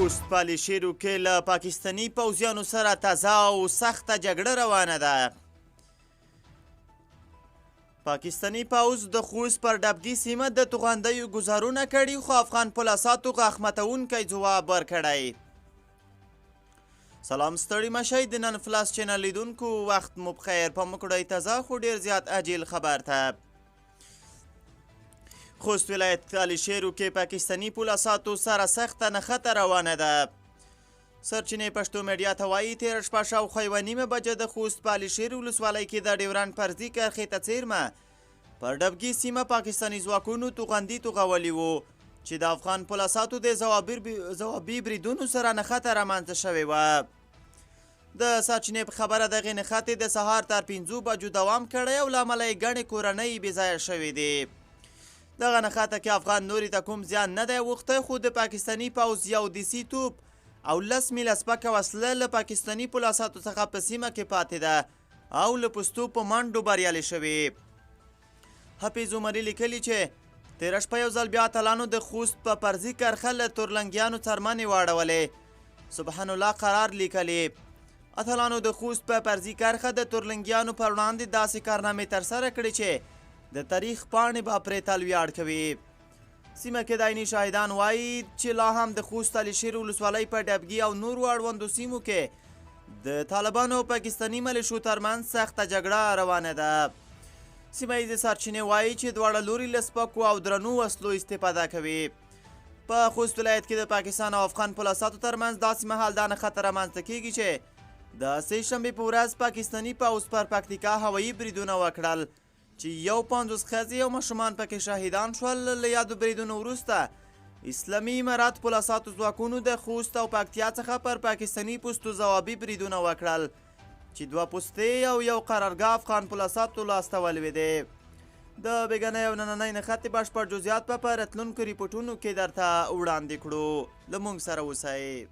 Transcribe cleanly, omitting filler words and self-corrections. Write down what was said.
خوست پالیشیرو کې له پاکستاني پوځیانو سره تازه او سخته جګړه روانه ده. پاکستاني پوځ د خوست پر ډبګي سیمه د توغندیو ګزارونه کړي خو افغان پولیساتو غاښ ماتونکی ځواب ورکړی. سلام ستړي مشئ د نن فلاس چینل لیدونکو وخت مو بخیر. په مکړی تازه خو ډیر زیات عاجل خبر ته. خوست ولایت پالیشیرو کې پاکستاني پولیساتو سره سخته نښته روانه ده. سرچینې پښتو میډیا ته وایي تېره شپه شاوخوا یوه نیمه بجه د خوست پالیشیرو ولسوالۍ کې د ډیورنډ فرضي کرښې ته څیرمه پر ډبګي سیمه پاکستاني ځواکونو توغندي توغولي وو چې د افغان پولیساتو د ځوابي بریدونو سره نښته رامنځته شوې وه. د سرچینې په خبره دغې نښتې د سهار تر 5 بجو دوام کړی او له امله یې ګڼې کورنۍ بېځایه شوې دي. دغه نښته کې افغان نوري ته کوم زیان نه دی اوښتی خو د پاکستاني پوځ یو دیسي توپ او 10 میله سپکه وسله له پاکستاني پولیساتو څخه په سیمه کې پاتې ده او له پوستو په منډو بریالې شوې. حفیظ عمري لیکلي چې تېره شپه یو ځل بیا اتلانو د خوست په فرضي کرښه له تورلنګیانو څرمنې واړولې. سبحان الله قرار لیکلي اتلانو د خوست په فرضي کرښه د تورلنګیانو پر وړاندې داسې کارنامې ترسره کړې چې د تاریخ پاڼې به پرې تل ویاړ کوي. سیمه کې د عیني شاهدان وایي چې لا هم د خوست پالیشیرو ولسوالۍ په ډبګي او نورو اړوندو سیمو کې د طالبانو او پاکستاني ملیشو ترمنځ سخته جګړه روانه ده. سیمه ییزې سرچینې وایي چې دواړه لوري له سپکو او درنو وسلو استفاده کوي. په خوست ولایت کې د پاکستان او افغان پولیساتو ترمنځ داسې مهال دا نښته رامنځته کیږي چې د سه شنبې په ورځ پاکستاني پوځ پر پکتیکا هوایي بریدونه وکړل چې یو 50 ښځې او ماشومان پکې شهیدان شول. له یادو بریدونو وروسته اسلامي امارات پولیساتو ځواکونو د خوست او پکتیا څخه پر پاکستاني پوستو ځوابي بریدونه وکړل چې 2 پوستې او یو قرارګاه افغان پولیساتو لاسته ولوېدې. د بېګنۍ او نننۍ نښتې بشپړ جزئیات به په راتلونکو ریپورټونو کې درته وړاندې کړو. له موږ سره اوسئ.